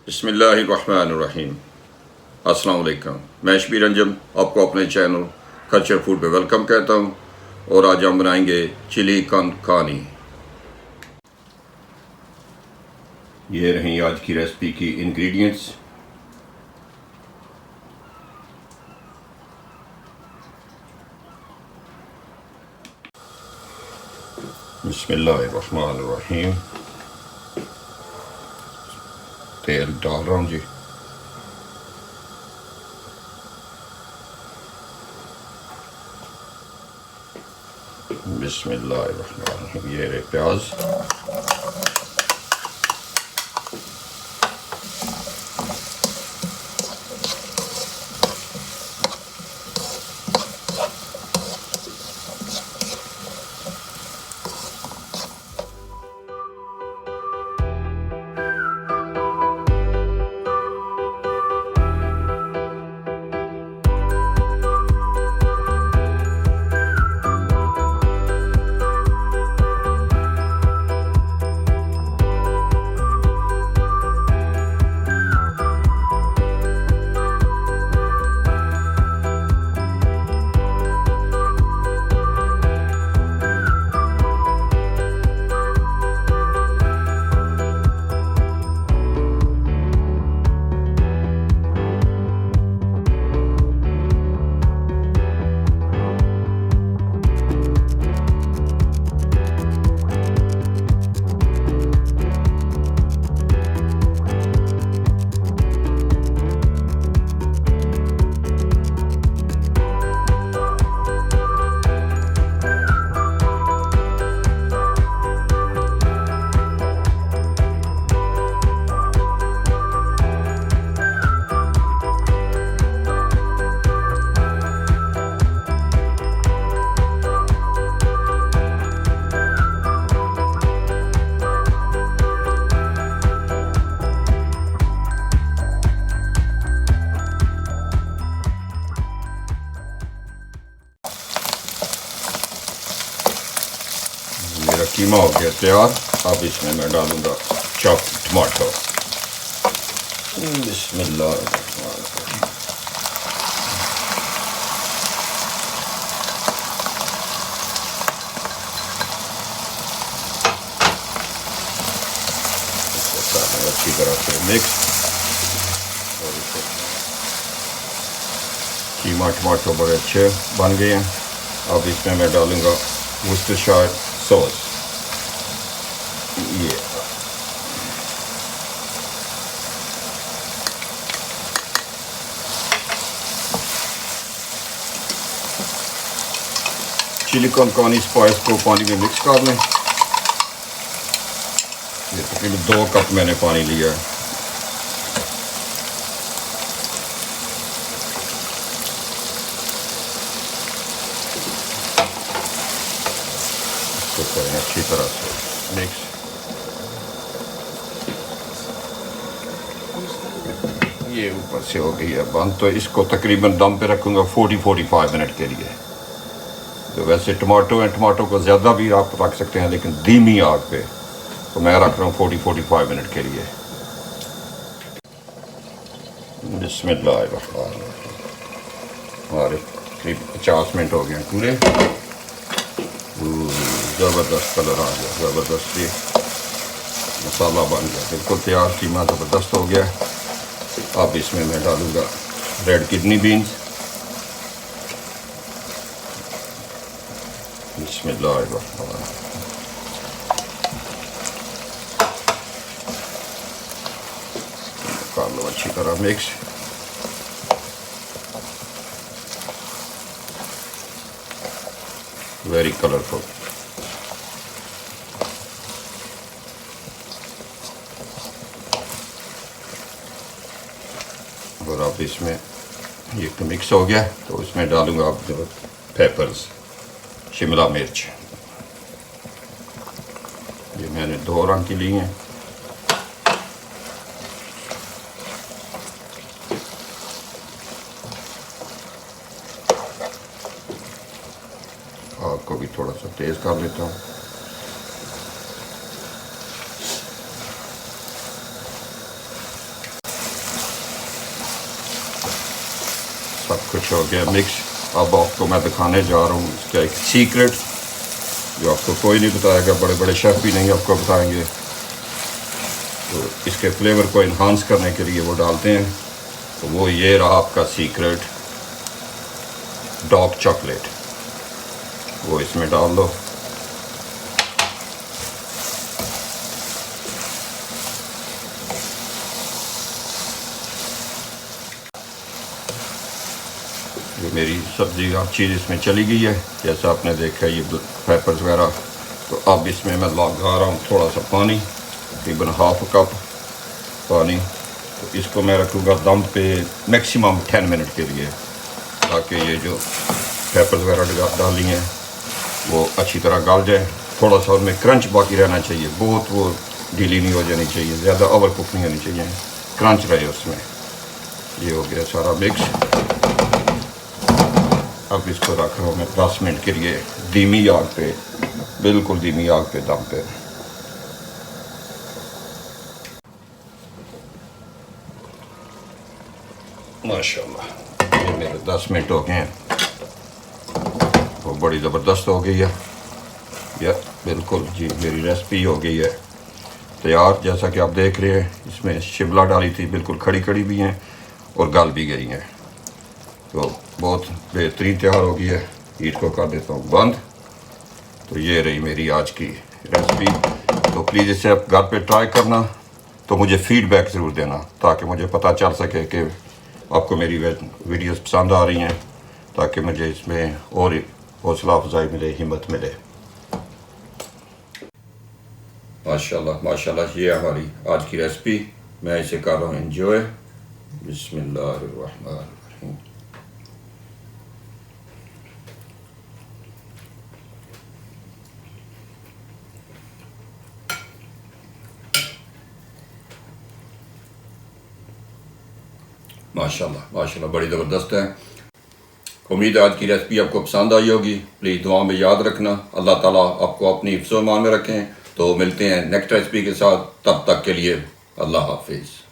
बिस्मिल्लाहिर्रहमानिर्रहीम। अस्सलाम वालेकुम। मैं शबीर अंजम आपको अपने चैनल कल्चर फूड पे वेलकम कहता हूँ और आज हम बनाएंगे चिली कॉन कार्ने। ये रहीं आज की रेसिपी की इंग्रेडिएंट्स। बिस्मिल्लाहिर्रहमानिर्रहीम। तेल डाल रहा हूँ जी। बिस्मिल्लाहिर्रहमानिर्रहीम। ये रहे प्याज, मेरा कीमा हो गया तैयार। अब इसमें मैं डालूंगा चॉप टमाटो। बिस्मिल्लाहिर्रहमानिर्रहीम। अच्छी तरह से मिक्स और इसे कीमा टमाटो बड़े अच्छे बन गए हैं। अब इसमें मैं डालूंगा वर्सेस्टरशायर सॉस। ये चिली कॉन कार्ने स्पाइस को पानी में मिक्स कर लें। ये तकरीबन 2 कप मैंने पानी लिया है। इसको करें अच्छी तरह से मिक्स। ये ऊपर से हो गई है बंद, तो इसको तकरीबन दम पे रखूँगा 40-45 मिनट के लिए। तो वैसे टमाटो है, टमाटो को ज़्यादा भी आप रख सकते हैं, लेकिन धीमी आग पे, तो मैं रख रहा हूँ 40-45 मिनट के लिए। बिस्मिल्लाहिर्रहमानिर्रहीम। हमारे करीब 50 मिनट हो गए पूरे। ज़बरदस्त कलर आ गया, ज़बरदस्त। ये मसाला बन गया बिल्कुल तैयार। कीमा ज़बरदस्त हो गया। अब इसमें मैं डालूँगा रेड किडनी बीन्स। बिस्मिल्लाहिर्रहमानिर्रहीम। कर लो अच्छी तरह मिक्स। Very colourful. और अब इसमें ये तो मिक्स हो गया, तो इसमें डालूंगा अब जो पेपर्स, शिमला मिर्च। ये मैंने 2 रंग की ली हैं। आग को भी थोड़ा सा तेज़ कर लेता हूँ। कुछ हो गया मिक्स। अब आपको मैं दिखाने जा रहा हूँ इसका एक सीक्रेट जो आपको कोई नहीं बताएगा, बड़े बड़े शेफ़ भी नहीं आपको बताएंगे। तो इसके फ्लेवर को इन्हांस करने के लिए वो डालते हैं, तो वो ये रहा आपका सीक्रेट, डार्क चॉकलेट। वो इसमें डाल दो। जो मेरी सब्ज़ी हर चीज़ इसमें चली गई है, जैसा आपने देखा ये पेपर्स वगैरह। तो अब इसमें मैं लगा रहा हूँ थोड़ा सा पानी, तकरीबन हाफ कप पानी। तो इसको मैं रखूँगा दम पे मैक्सिमम 10 मिनट के लिए, ताकि ये जो पेपर्स वगैरह डाली हैं वो अच्छी तरह गल जाए। थोड़ा सा उनमें क्रंच बाकी रहना चाहिए, बहुत वो ढीली नहीं हो जानी चाहिए, ज़्यादा ओवर कुक नहीं होनी चाहिए, क्रंच रहे उसमें। ये हो गया सारा मिक्स। अब इसको रख रहा हूँ मैं 10 मिनट के लिए धीमी आग पे, बिल्कुल धीमी आग पे, दम पे। माशाल्लाह ये मेरे 10 मिनट हो गए हैं, वो बड़ी ज़बरदस्त हो गई है। या बिल्कुल जी मेरी रेसिपी हो गई है तैयार। जैसा कि आप देख रहे हैं, इसमें शिमला डाली थी, बिल्कुल खड़ी खड़ी भी हैं और गल भी गई हैं। तो बहुत बेहतरीन तैयार हो गई है। हीट को कर देता हूँ बंद। तो ये रही मेरी आज की रेसिपी। तो प्लीज़ इसे आप घर पे ट्राई करना, तो मुझे फ़ीडबैक ज़रूर देना, ताकि मुझे पता चल सके कि आपको मेरी वीडियोस पसंद आ रही हैं, ताकि मुझे इसमें और हौसला अफजाई मिले, हिम्मत मिले। माशाल्लाह माशाल्लाह, ये हमारी आज की रेसिपी। मैं इसे कर रहा हूँ एंजॉय। बिस्मिल्लाहिर्रहमानिर्रहीम। माशाल्लाह माशाल्लाह, बड़ी ज़बरदस्त है। उम्मीद है आज की रेसिपी आपको पसंद आई होगी। प्लीज़ दुआ में याद रखना। अल्लाह ताला आपको अपनी हिफ्ज़-ओ-मान में रखें। तो मिलते हैं नेक्स्ट रेसिपी के साथ, तब तक के लिए अल्लाह हाफिज़।